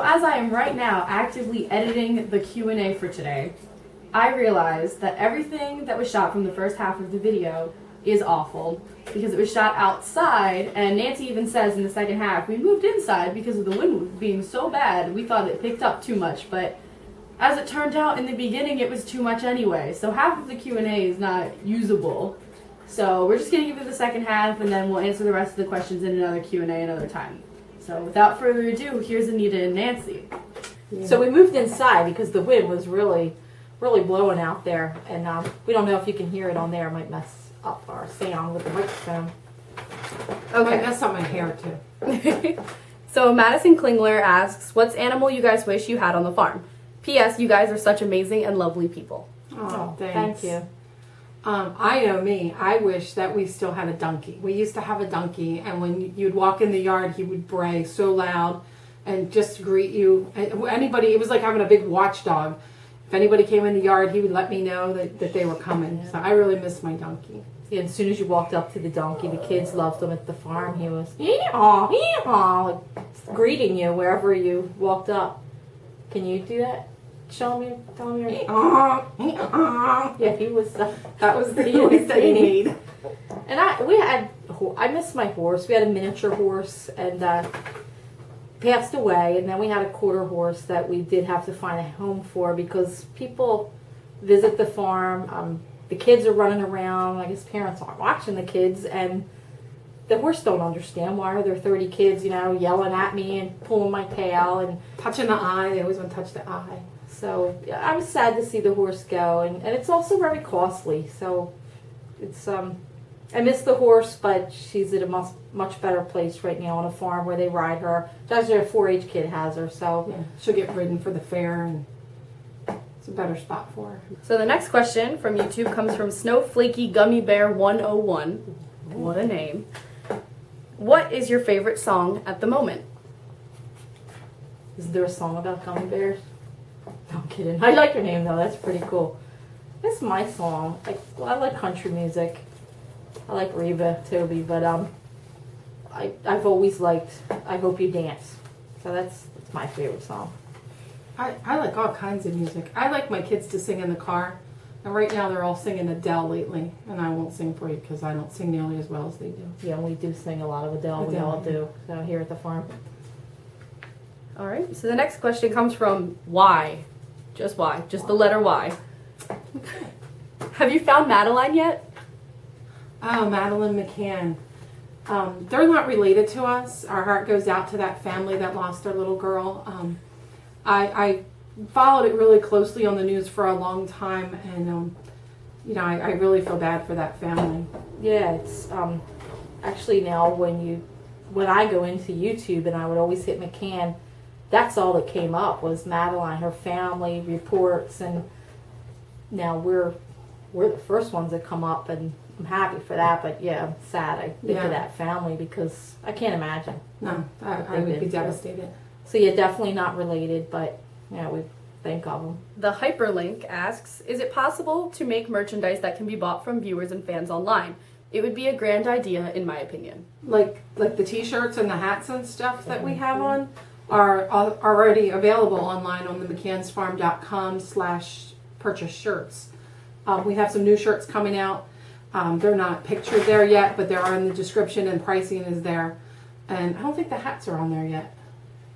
So as I am right now actively editing the Q&A for today, I realized that everything that was shot from the first half of the video is awful because it was shot outside, and Nancy even says in the second half, we moved inside because of the wind being so bad. We thought it picked up too much, but as it turned out in the beginning, it was too much anyway. So half of the Q&A is not usable. So we're just going to give you the second half, and then we'll answer the rest of the questions in another Q&A another time. So without further ado, here's Anita and Nancy. Yeah. So we moved inside because the wind was really blowing out there, and we don't know if you can hear it on there. It might mess up our sound with the microphone. Okay, that's on my hair too. So Madison Klingler asks, what's animal you guys wish you had on the farm? P.S. You guys are such amazing and lovely people. Oh, thank you. I know me. I wish that we still had a donkey. We used to have a donkey, and when you'd walk in the yard, he would bray so loud and just greet you. Anybody, it was like having a big watchdog. If anybody came in the yard, he would let me know that they were coming. Yeah. So I really miss my donkey. Yeah, as soon as you walked up to the donkey, the kids loved him at the farm. He was hee-haw, hee-haw, like, greeting you wherever you walked up. Can you do that? Show me, tell me. Yeah, he was. That was the noise that he made. And I missed my horse. We had a miniature horse, and passed away. And then we had a quarter horse that we did have to find a home for because people visit the farm. The kids are running around. I guess parents aren't watching the kids, and the horse don't understand why are there 30 kids, yelling at me and pulling my tail and touching the eye. They always want to touch the eye. So I was sad to see the horse go, and it's also very costly. So it's I miss the horse, but she's at a much better place right now on a farm where they ride her. Actually, a 4-H kid has her, so yeah, she'll get ridden for the fair, and it's a better spot for her. So the next question from YouTube comes from Snowflakey Gummy Bear 101. What a name! What is your favorite song at the moment? Is there a song about gummy bears? No, I'm kidding. I like your name, though. That's pretty cool. That's my song. I like country music. I like Reba, Toby, but I've always liked I Hope You Dance. So that's my favorite song. I like all kinds of music. I like my kids to sing in the car. And right now they're all singing Adele lately. And I won't sing for you because I don't sing nearly as well as they do. Yeah, we do sing a lot of Adele. We all do. So here at the farm. All right. So the next question comes from Y. Just Y. Just the letter Y. Have you found Madeline yet? Oh, Madeline McCann. They're not related to us. Our heart goes out to that family that lost their little girl. I followed it really closely on the news for a long time, and I really feel bad for that family. Yeah, it's actually now when I go into YouTube and I would always hit McCann, that's all that came up was Madeline, her family reports, and now we're the first ones that come up, and I'm happy for that. But yeah, I'm sad I think of that family because I can't imagine. No, I would be devastated. So yeah, definitely not related, but we think of them. The hyperlink asks, is it possible to make merchandise that can be bought from viewers and fans online? It would be a grand idea, in my opinion. Like the t-shirts and the hats and stuff that we have on are already available online on the mccannsfarm.com/purchase shirts. We have some new shirts coming out. They're not pictured there yet, but they are in the description, and pricing is there. And I don't think the hats are on there yet.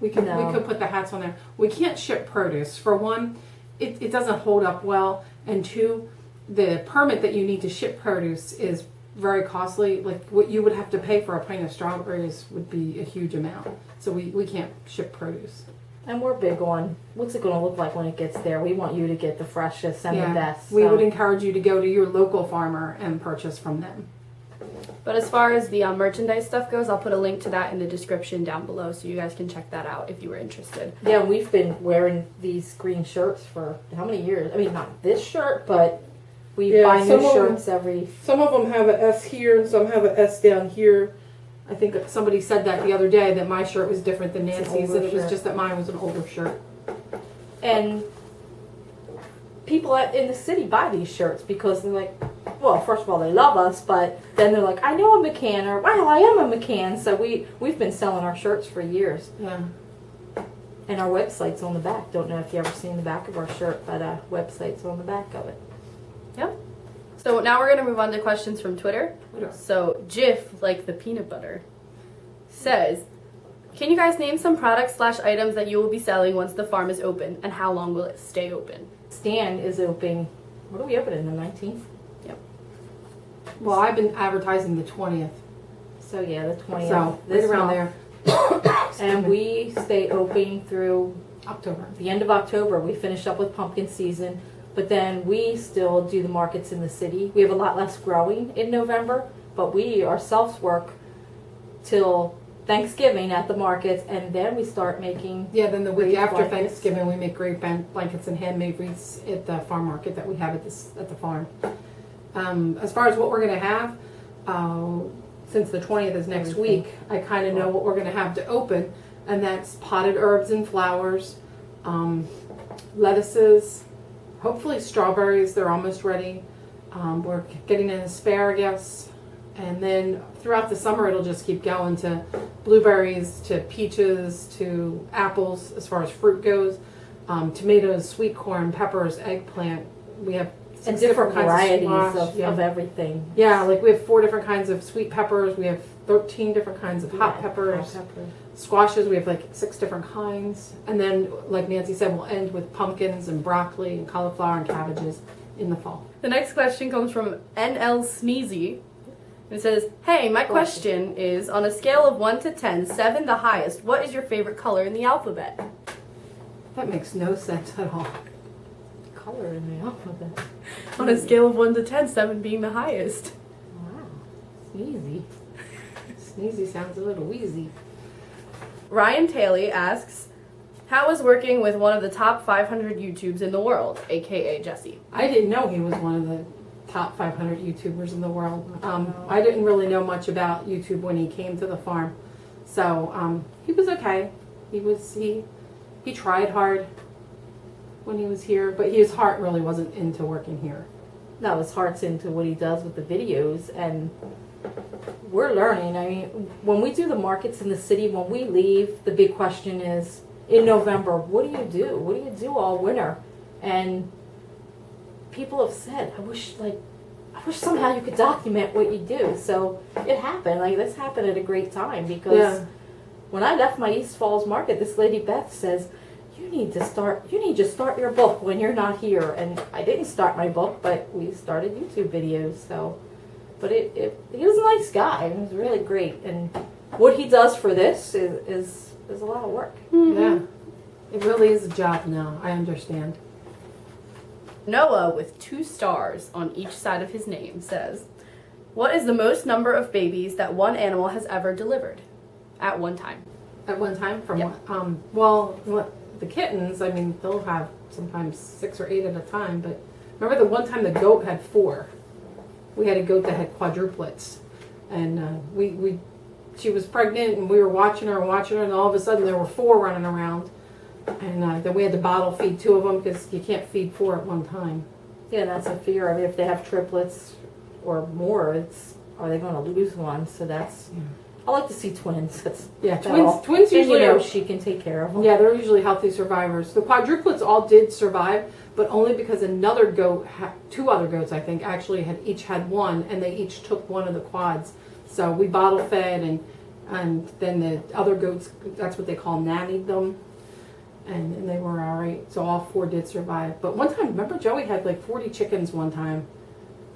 We could put the hats on there. We can't ship produce. For one, it doesn't hold up well, and two, the permit that you need to ship produce is very costly. Like what you would have to pay for a pint of strawberries would be a huge amount. So we can't ship produce. And we're big on what's it going to look like when it gets there. We want you to get the freshest and the best. We would encourage you to go to your local farmer and purchase from them. But as far as the merchandise stuff goes, I'll put a link to that in the description down below so you guys can check that out if you were interested. Yeah, we've been wearing these green shirts for how many years? I mean, not this shirt, but we buy new shirts every... Some of them have an S here and some have an S down here. I think somebody said that the other day, that my shirt was different than Nancy's, and it was just that mine was an older shirt. And people in the city buy these shirts because they're like, well, first of all, they love us, but then they're like, I know a McCann, or wow, I am a McCann. So we've been selling our shirts for years. Yeah. And our website's on the back. Don't know if you ever seen the back of our shirt, but website's on the back of it. Yep. So now we're going to move on to questions from Twitter. So Jif, like the peanut butter, says, can you guys name some products/items that you will be selling once the farm is open, and how long will it stay open? Stand is open. What are we opening, the 19th? Yep. Well, I've been advertising the 20th. So yeah, the 20th. So this right around month. there. And we stay open through October. the end of October. We finish up with pumpkin season, but then we still do the markets in the city. We have a lot less growing in November, but we ourselves work till Thanksgiving at the markets, and then we start making. Yeah, then the week grape after blankets. Thanksgiving, we make grape blankets and handmade wreaths at the farm market that we have at the farm. As far as what we're going to have, since the 20th is next week, I kind of know what we're going to have to open, and that's potted herbs and flowers, lettuces, hopefully strawberries. They're almost ready. We're getting an asparagus. And then throughout the summer, it'll just keep going to blueberries, to peaches, to apples as far as fruit goes, tomatoes, sweet corn, peppers, eggplant. We have And different varieties squash, of everything. Yeah, like we have 4 different kinds of sweet peppers. We have 13 different kinds of hot peppers. Hot pepper. Squashes, we have like 6 different kinds. And then, like Nancy said, we'll end with pumpkins and broccoli and cauliflower and cabbages in the fall. The next question comes from NL Sneezy. It says, hey, my question is, on a scale of 1 to 10, 7 the highest, what is your favorite color in the alphabet? That makes no sense at all. Color in the alphabet. On a scale of 1 to 10, 7 being the highest. Wow. Sneezy. Sneezy sounds a little wheezy. Ryan Taylor asks, how is working with one of the top 500 YouTubes in the world, aka Jessie? I didn't know he was one of the top 500 YouTubers in the world. I didn't really know much about YouTube when he came to the farm. So he was okay. He tried hard when he was here, but his heart really wasn't into working here. No, his heart's into what he does with the videos, and we're learning. I mean, when we do the markets in the city, when we leave, the big question is, in November, what do you do? What do you do all winter? And people have said, I wish somehow you could document what you do. So it happened. Like, this happened at a great time, because when I left my East Falls market, this lady Beth says, you need to start your book when you're not here. And I didn't start my book, but we started YouTube videos. So, but he was a nice guy. He was really great. And what he does for this is a lot of work. Mm-hmm. Yeah, it really is a job now. I understand. Noah, with 2 stars on each side of his name, says, what is the most number of babies that one animal has ever delivered at one time? At one time, from Yep. the kittens, I mean, they'll have sometimes 6 or 8 at a time. But remember the one time the goat had 4. We had a goat that had quadruplets, and she was pregnant, and we were watching her, and all of a sudden there were 4 running around. And then we had to bottle feed 2 of them, because you can't feed 4 at one time. Yeah, that's a fear. I mean, if they have triplets or more, are they going to lose one? So that's. I like to see twins. Twins usually she can take care of them. Yeah, they're usually healthy survivors. The quadruplets all did survive, but only because another goat, 2 other goats, I think, actually each had 1, and they each took 1 of the quads. So we bottle fed, and then the other goats, that's what they call nannied them. And they were all right. So all 4 did survive. But one time, remember Joey had like 40 chickens one time.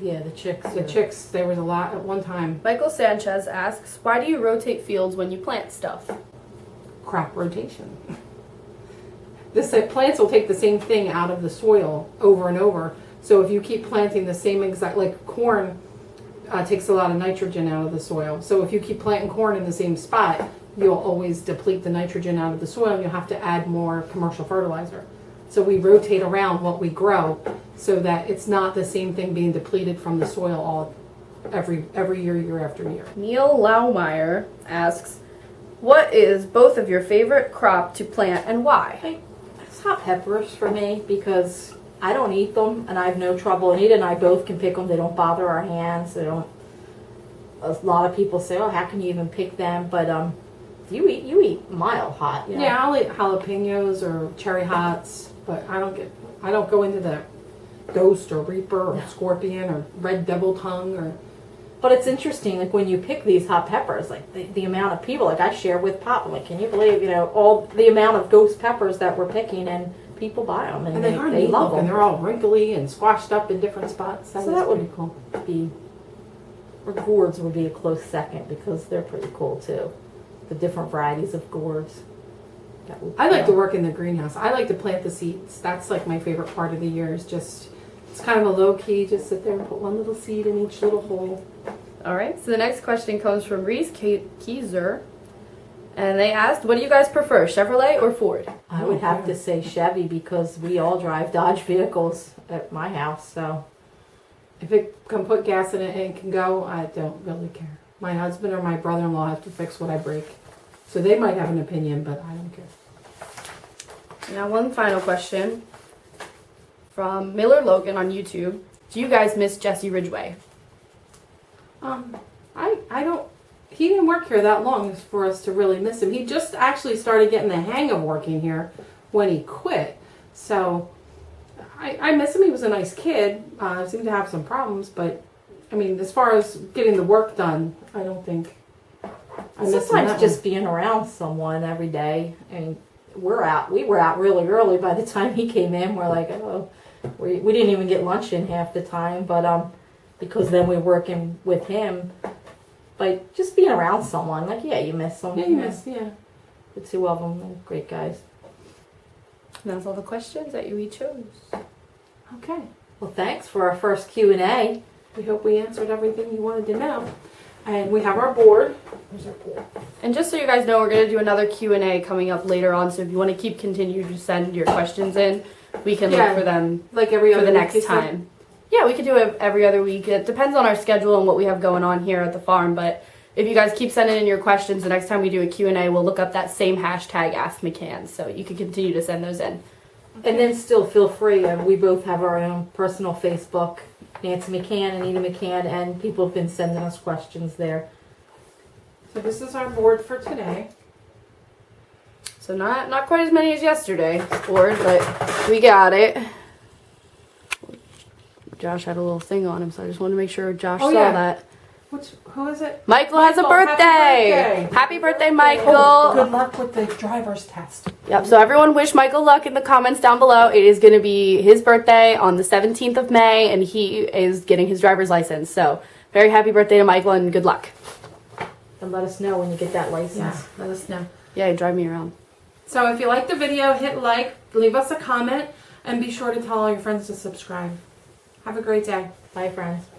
Yeah, the chicks. The chicks, there was a lot at one time. Michael Sanchez asks, why do you rotate fields when you plant stuff? Crop rotation. Plants will take the same thing out of the soil over and over. So if you keep planting the same exact, like corn takes a lot of nitrogen out of the soil. So if you keep planting corn in the same spot, you'll always deplete the nitrogen out of the soil, and you'll have to add more commercial fertilizer. So we rotate around what we grow so that it's not the same thing being depleted from the soil every year after year. Neil Laumeyer asks, what is both of your favorite crop to plant and why? It's hot peppers for me, because I don't eat them, and I have no trouble. Anita and I both can pick them. They don't bother our hands. They don't. A lot of people say, oh, how can you even pick them? But you eat mild hot. You know? Yeah, I'll eat jalapenos or cherry hots, but I don't go into the ghost or reaper or scorpion or red devil tongue or. But it's interesting, like when you pick these hot peppers, like the amount of people, like I share with Pop, I'm like, can you believe, all the amount of ghost peppers that we're picking, and people buy them, and they love them. And they're all wrinkly and squashed up in different spots. So that would be, or gourds would be a close second, because they're pretty cool too. The different varieties of gourds. I like to work in the greenhouse. I like to plant the seeds. That's like my favorite part of the year, is just, it's kind of a low key, just sit there and put one little seed in each little hole. All right, so the next question comes from Reese Keyser. And they asked, what do you guys prefer, Chevrolet or Ford? I would have to say Chevy, because we all drive Dodge vehicles at my house, so. If it can put gas in it and it can go, I don't really care. My husband or my brother-in-law have to fix what I break. So they might have an opinion, but I don't care. Now, one final question from Miller Logan on YouTube. Do you guys miss Jessie Ridgway? I don't, he didn't work here that long for us to really miss him. He just actually started getting the hang of working here when he quit. So I miss him. He was a nice kid. Seemed to have some problems, but I mean, as far as getting the work done, I don't think I miss him. Sometimes just being around someone every day. I mean, we were out really early by the time he came in. We're like, oh, we didn't even get lunch in half the time, but because then we're working with him. But just being around someone, like, yeah, you miss them. Yeah, you miss, yeah. The two of them, they're great guys. And that's all the questions that we chose. Okay. Well, thanks for our first Q&A. We hope we answered everything you wanted to know. And we have our board. Here's our board. And just so you guys know, we're going to do another Q&A coming up later on. So if you want to continue to send your questions in, we can look for them like every other for the week, next time. Yeah, we could do it every other week. It depends on our schedule and what we have going on here at the farm. But if you guys keep sending in your questions, the next time we do a Q&A, we'll look up that same hashtag Ask McCann. So you can continue to send those in. And then still feel free. We both have our own personal Facebook, Nancy McCann, Anita McCann, and people have been sending us questions there. So this is our board for today. So not quite as many as yesterday's board, but we got it. Josh had a little thing on him, so I just wanted to make sure Josh saw that. Who is it? Michael has a birthday! Happy birthday, Michael! Oh, good luck with the driver's test. Yep, so everyone wish Michael luck in the comments down below. It is going to be his birthday on the 17th of May, and he is getting his driver's license. So, very happy birthday to Michael, and good luck. And let us know when you get that license. Yeah, let us know. Yeah, drive me around. So if you like the video, hit like, leave us a comment, and be sure to tell all your friends to subscribe. Have a great day. Bye, friends.